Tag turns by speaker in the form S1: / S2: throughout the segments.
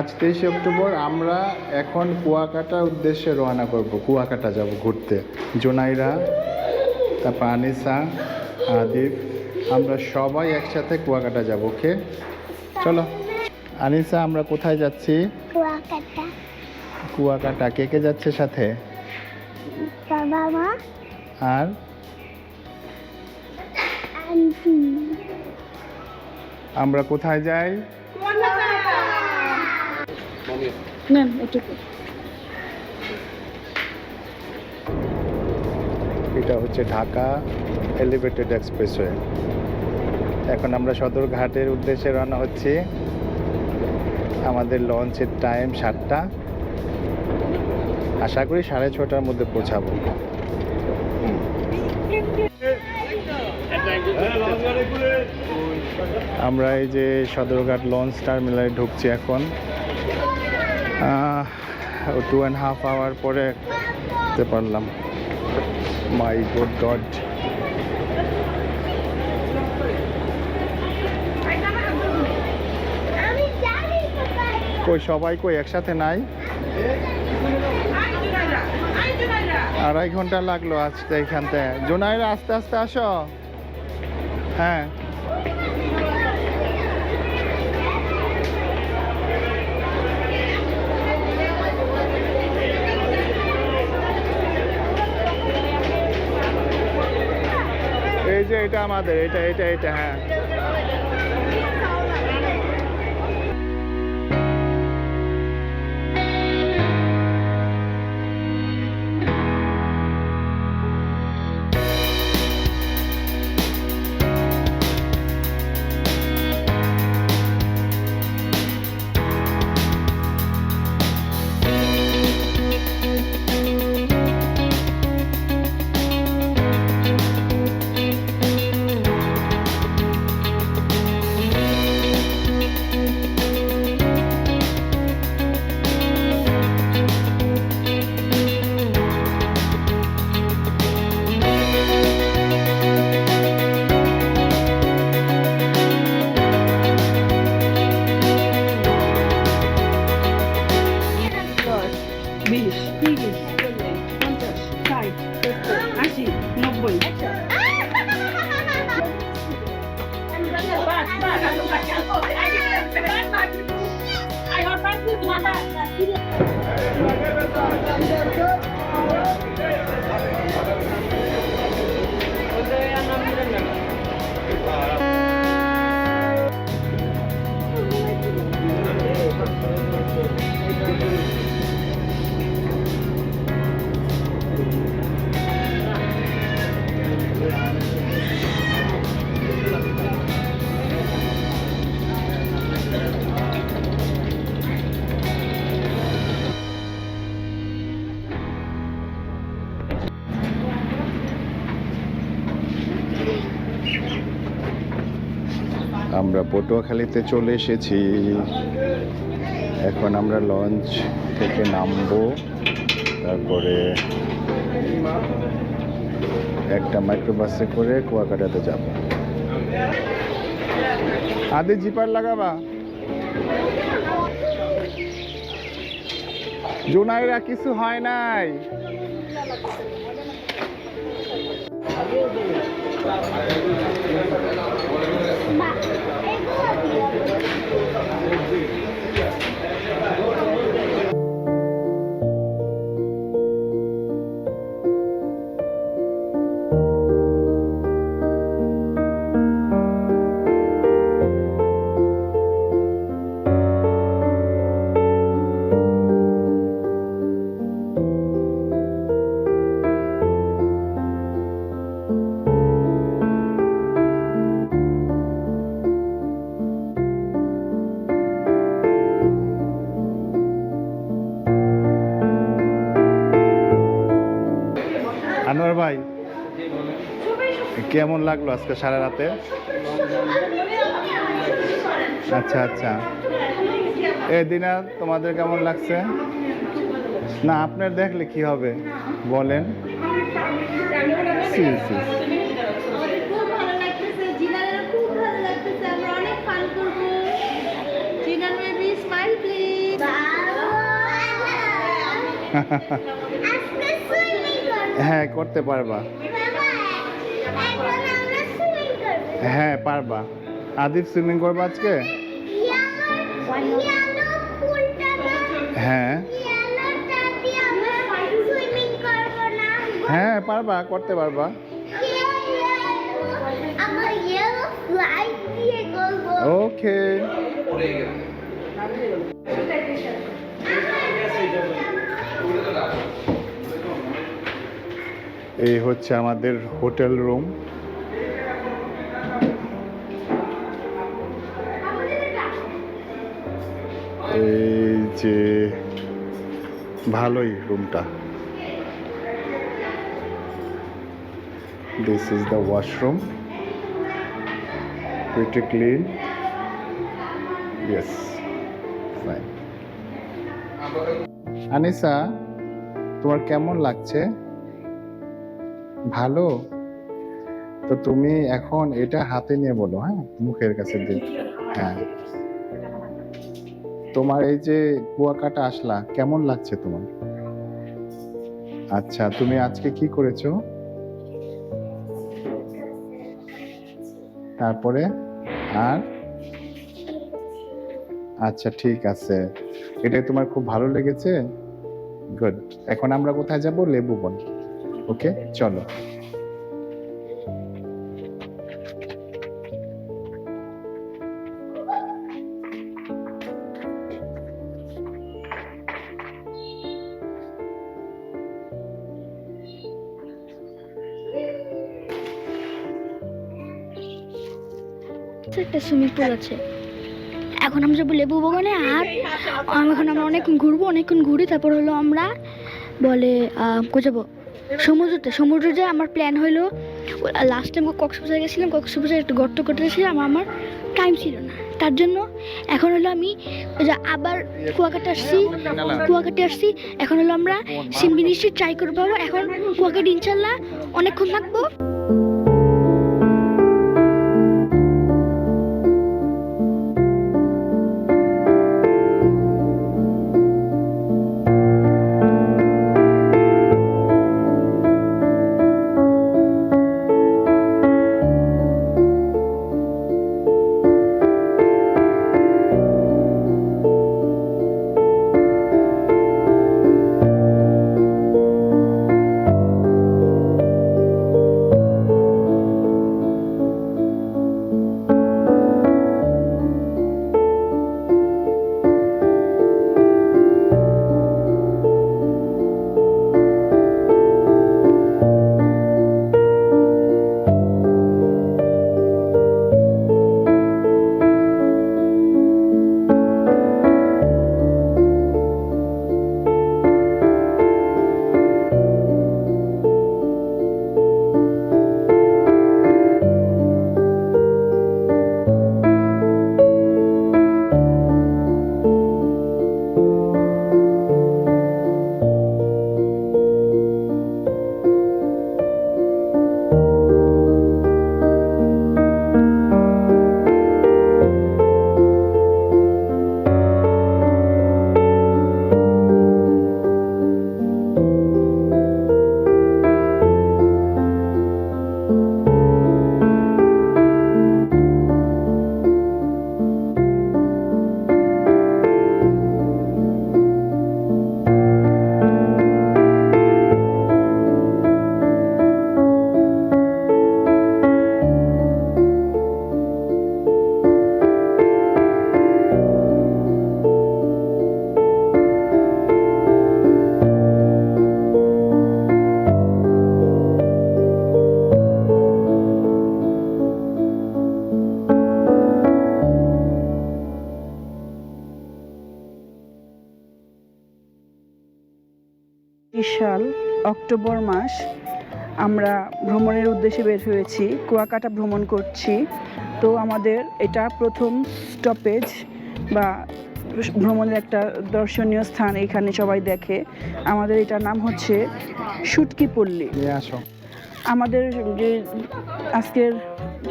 S1: আজ 23শে অক্টোবর। আমরা এখন কুয়াকাটার উদ্দেশ্যে রওনা করব। কুয়াকাটা যাব ঘুরতে। জোনাইরা, তারপর আনিসা, আদিফ, আমরা সবাই একসাথে কুয়াকাটা যাব। ওকে, চলো। আনিসা, আমরা কোথায় যাচ্ছি?
S2: কুয়াকাটা।
S1: কুয়াকাটা। কে কে যাচ্ছে সাথে?
S2: বাবা, মা
S1: আর
S2: আন্টি।
S1: আমরা কোথায় যাই? এটা হচ্ছে ঢাকা এলিভেটেড এক্সপ্রেসওয়ে। এখন আমরা সদরঘাটের উদ্দেশ্যে রওনা হচ্ছি। আমাদের লঞ্চের টাইম 7টা। আশা করি 6:30টার মধ্যে পৌঁছাবো। আমরা এই যে সদরঘাট লঞ্চ টার্মিনালে ঢুকছি এখন। 2.5 আওয়ার পরে যেতে পারলাম। মাই গড। কই সবাই কই একসাথে নাই? 2.5 ঘন্টা লাগলো আসতে এখান থেকে। জোনাইরা, আস্তে আস্তে আসো। হ্যাঁ, এই যে এটা আমাদের, এটা হ্যাঁ। আমরা পটুয়াখালীতে চলে এসেছি। এখন আমরা লঞ্চ থেকে নামবো, তারপরে একটা মাইক্রোবাসে করে কুয়াকাটাতে যাব। আদি জিপার লাগাবা। জোনাইরা, কিছু হয় নাই। আনোয়ার ভাই, কেমন লাগলো আজকে সারা রাতে? আচ্ছা, এই দিনা তোমাদের কেমন লাগছে? না, আপনার দেখলে কি হবে বলেন।
S2: আজকে সুইমিং করব
S1: হ্যাঁ করতে পারবা।
S2: বাবা এখন আমরা সুইমিং করব
S1: হ্যাঁ পারবা। আদিব সুইমিং করবা আজকে?
S2: ইয়ালো ফুলটা
S1: হ্যাঁ
S2: ইয়ালোটা দিয়ে আমরা সুইমিং করব না
S1: হ্যাঁ পারবা, করতে পারবা।
S2: আমরা ইয়েলো লাইট দিয়ে করব
S1: ওকে। এই হচ্ছে আমাদের হোটেল রুম। এই যে ভালোই রুমটা। This is the washroom, pretty clean. Yes, fine. Anisa, তোমার কেমন লাগছে? ভালো? তো তুমি এখন এটা হাতে নিয়ে বলো, হ্যাঁ, মুখের কাছে দিয়ে। হ্যাঁ, তোমার এই যে কুয়াকাটা আসলা, কেমন লাগছে তোমার? আচ্ছা, তুমি আজকে কি করেছো? তারপরে আর আচ্ছা ঠিক আছে, এটাই তোমার খুব ভালো লেগেছে? গুড। এখন আমরা কোথায় যাব? লেবু বন। ওকে, চলো।
S3: একটা সুইমিং পুল আছে। এখন আমরা যাবো লেবু বাগানে, আর এখন আমরা অনেকক্ষণ ঘুরবো, অনেকক্ষণ ঘুরি, তারপর হলো আমরা বলে কোথায় যাবো? সমুদ্রতে। সমুদ্রে আমার প্ল্যান হলো, লাস্ট টাইম কক্সবাজার গেছিলাম, কক্সবাজার একটু গর্ত করতেছিলাম, আমার টাইম ছিল না, তার জন্য এখন হলো আমি আবার কুয়াকাটা আসছি। এখন হলো আমরা সিমবি নিশ্চয়ই ট্রাই করবো। এখন কুয়াকাটা ইনশাল্লাহ অনেকক্ষণ থাকবো।
S4: সাল অক্টোবর মাস আমরা ভ্রমণের উদ্দেশ্যে বের হয়েছি, কুয়াকাটা ভ্রমণ করছি। তো আমাদের এটা প্রথম স্টপেজ বা ভ্রমণের একটা দর্শনীয় স্থান, এখানে সবাই দেখে। আমাদের এটার নাম হচ্ছে শুটকি পল্লী। আমাদের যে আজকের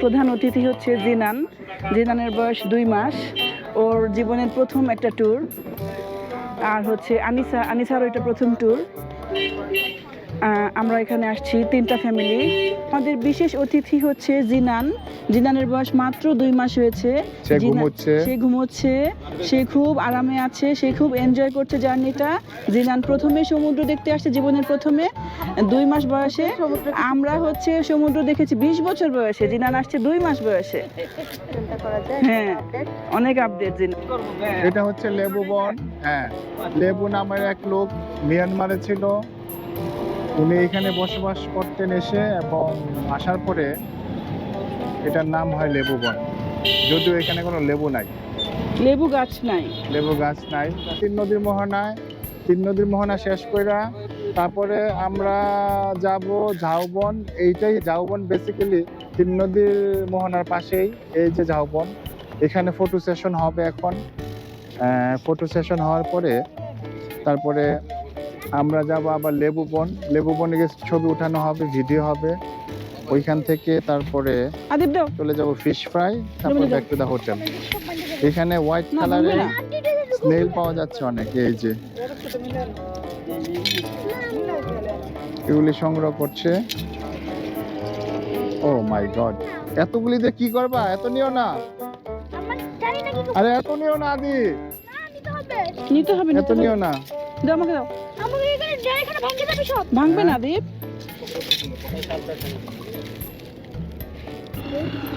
S4: প্রধান অতিথি হচ্ছে জিনানের বয়স 2 মাস, ওর জীবনের প্রথম একটা ট্যুর। আর হচ্ছে আনিসারও এটা প্রথম ট্যুর। আমরা এখানে আসছি 3টা ফ্যামিলি। আমাদের বিশেষ অতিথি হচ্ছে জিনানের বয়স মাত্র 2 মাস হয়েছে।
S1: সে
S4: ঘুমোচ্ছে, সে খুব আরামে আছে, সে খুব এনজয় করছে জার্নিটা। জিনান প্রথমে সমুদ্র দেখতে আসছে জীবনের প্রথমে 2 মাস বয়সে। আমরা হচ্ছে সমুদ্র দেখেছি 20 বছর বয়সে, জিনান আসছে 2 মাস বয়সে। হ্যাঁ, অনেক আপডেট জিনান।
S1: এটা হচ্ছে লেবু বন। হ্যাঁ, লেবু নামের এক লোক মিয়ানমারে ছিল। উনি এখানে বসবাস করতেন এসে, এবং আসার পরে এটার নাম হয় লেবু বন, যদিও এখানে কোনো লেবু নাই,
S4: লেবু গাছ নাই।
S1: 3 নদীর মোহনা শেষ কইরা তারপরে আমরা যাব ঝাউবন। এইটাই ঝাউবন, বেসিক্যালি 3 নদীর মোহনার পাশেই এই যে ঝাউবন। এখানে ফটো সেশন হবে এখন। ফটো সেশন হওয়ার পরে তারপরে আমরা যাব আবার লেবু বনে গিয়ে ছবি উঠানো হবে, ভিডিও হবে। ওইখান থেকে তারপরে চলে যাব ফিশ ফ্রাই, তারপর ব্যাক টু দ্য হোটেল। এখানে হোয়াইট কালারের স্নেল পাওয়া যাচ্ছে অনেক, এই যে এগুলি সংগ্রহ করছে। ও মাই গড, এতগুলি দিয়ে কি করবা? এত নিও না, আরে এত নিও না আদি,
S4: নিতে হবে,
S1: এত নিও না।
S4: দাও আমাকে, দাও। ভাঙবে না দীপ।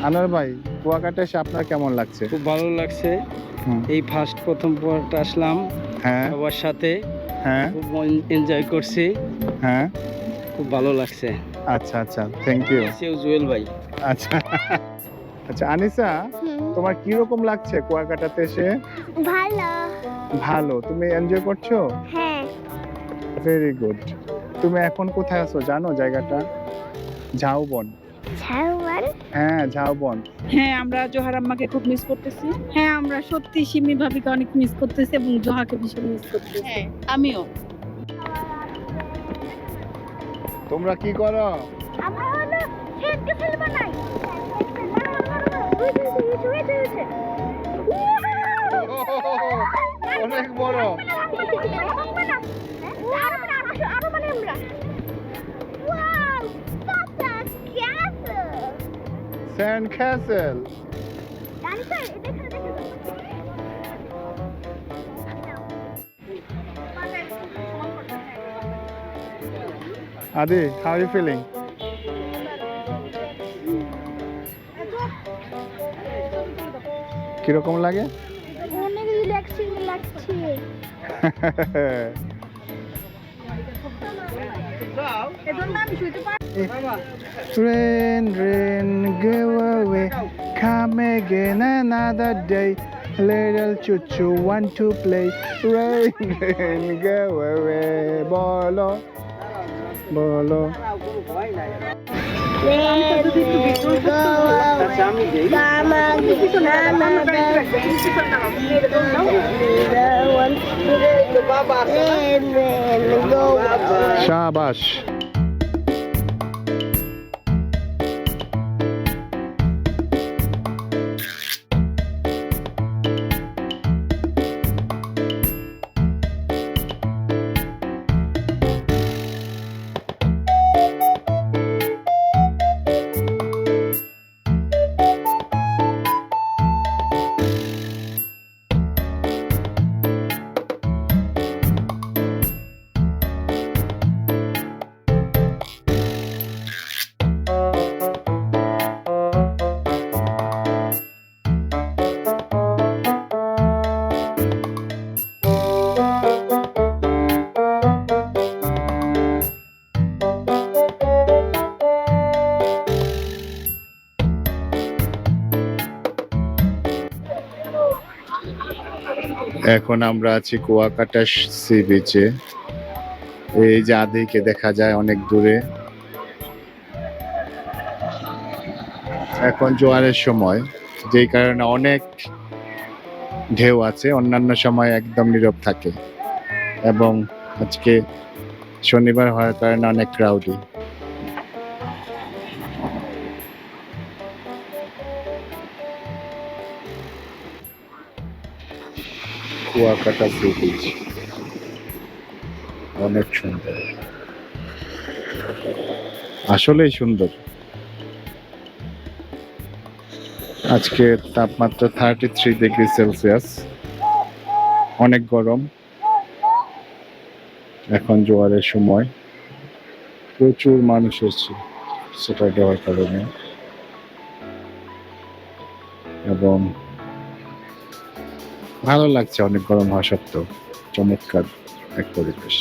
S1: আনোয়ার ভাই, কুয়াকাটা এসে আপনার কেমন লাগছে?
S5: খুব ভালো লাগছে। এই প্রথম পর্বটা আসলাম
S1: হ্যাঁ,
S5: সবার সাথে।
S1: হ্যাঁ,
S5: খুব এনজয় করছি,
S1: হ্যাঁ,
S5: খুব ভালো লাগছে।
S1: আচ্ছা আচ্ছা, থ্যাংক ইউ।
S5: জুয়েল ভাই।
S1: আচ্ছা আচ্ছা, আনিসা, তোমার কি রকম লাগছে কুয়াকাটাতে এসে? ভালো। তুমি এনজয় করছো?
S2: হ্যাঁ।
S1: Very good. তুমি এখন কোথায় আছো জানো জায়গাটা? ঝাউবন। হ্যাঁ, ঝাউবন।
S4: হ্যাঁ, আমরা জোহার আম্মাকে খুব মিস করতেছি। হ্যাঁ, আমরা সত্যি সিমি ভাবিকে অনেক মিস করতেছি এবং জোহাকে ভীষণ মিস করতেছি। হ্যাঁ, আমিও।
S1: তোমরা কি করো?
S2: আমরা হলো হেডকে ফেলবো নাই।
S1: অনেক বড়। Sand castle. Adi, how are you feeling? কিরকম লাগে?
S2: অনেক রিল্যাক্সিং লাগছে।
S1: Rain, rain, go away, come again another day. Little choo-choo want to play. Rain, rain, go away. Bolo, bolo. Shabash. এখন আমরা আছি কুয়াকাটা সি বিচে। এই যে আদিকে দেখা যায় অনেক দূরে। এখন জোয়ারের সময়, যেই কারণে অনেক ঢেউ আছে, অন্যান্য সময় একদম নীরব থাকে, এবং আজকে শনিবার হওয়ার কারণে অনেক ক্রাউডি। Kuakata sea beach. অনেক সুন্দর, আসলেই সুন্দর। আজকে তাপমাত্রা 33°C, অনেক গরম। এখন জোয়ারের সময়, প্রচুর মানুষ এসেছে সেটা দেওয়ার কারণে, এবং ভালো লাগছে অনেক গরম হওয়া সত্ত্বেও। চমৎকার এক পরিবেশ।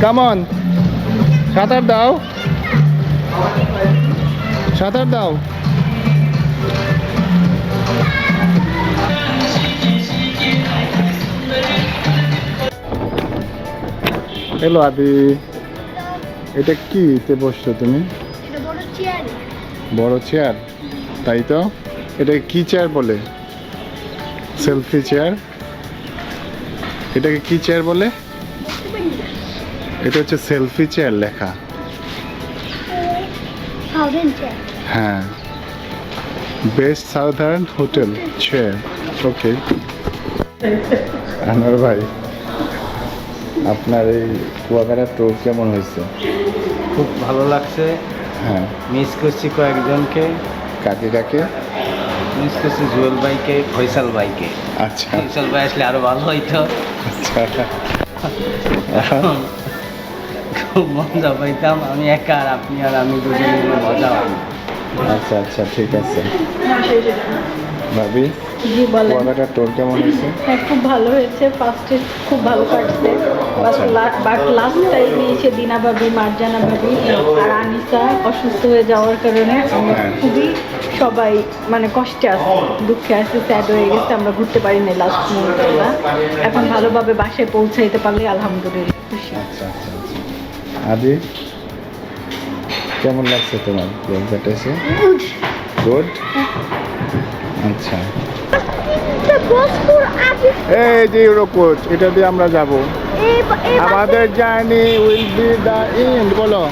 S1: কেমন সাঁতার দাও, সাঁতার দাও। হ্যালো আদি, এটা কি তে বসছো তুমি?
S3: এটা বড় চেয়ার।
S1: বড় চেয়ার, তাই তো। এটা কি চেয়ার বলে? Selfie chair. এটাকে কি চেয়ার বলে? এটা হচ্ছে সেলফি চেয়ার লেখা।
S3: সাউথেন চেয়ার।
S1: হ্যাঁ, বেস্ট সাউথার্ন হোটেল চেয়ার। ওকে আনোয়ার ভাই, আপনার এই কুয়াকাটা ট্যুর কেমন হয়েছে?
S5: খুব ভালো লাগছে।
S1: হ্যাঁ,
S5: মিস করছি কয়েকজনকে।
S1: কাকে কাকে?
S5: মিস করছি জুয়েল ভাইকে, ফয়সাল ভাইকে।
S1: আচ্ছা
S5: ফয়সাল ভাই আসলে আরো ভালো হইতো।
S1: আচ্ছা।
S5: খুব মজা পাইতাম। আমি একা আর আপনি আর আমি দুজন মিলে মজা হয়।
S1: আচ্ছা আচ্ছা, ঠিক আছে। ভাবি,
S4: জি বলেন।
S1: কুয়াকাটা ট্যুর কেমন হয়েছে?
S4: হ্যাঁ, খুব ভালো হয়েছে। ফার্স্টে খুব ভালো কাটছে,
S1: আচ্ছা।
S4: বাট লাস্ট টাইমে এসে দিনা ভাবি, মার্জানা ভাবি আর আনিসা অসুস্থ হয়ে যাওয়ার কারণে আমরা
S1: হ্যাঁ।
S4: খুবই সবাই মানে কষ্টে আছে, দুঃখে আছে, স্যাড হয়ে গেছে। আমরা ঘুরতে পারি না লাস্ট মুহূর্তটা। এখন ভালোভাবে বাসায় পৌঁছাইতে পারলে আলহামদুলিল্লাহ খুশি।
S1: আচ্ছা আচ্ছা আচ্ছা। আদি, কেমন লাগছে তোমার কুয়াকাটা এসে? গুড। আচ্ছা,
S2: বসপুর আগে
S1: এই যে ইউরোকোচ, এটা দিয়ে আমরা যাব। আমাদের journey will be the end. বলো।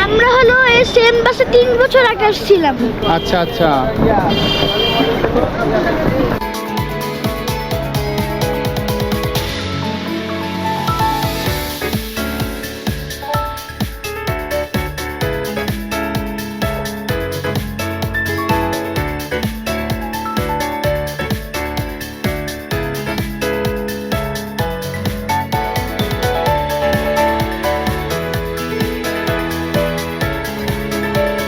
S3: আমরা হলো এই সেম বাসে 3 বছর আগে আসছিলাম।
S1: আচ্ছা আচ্ছা,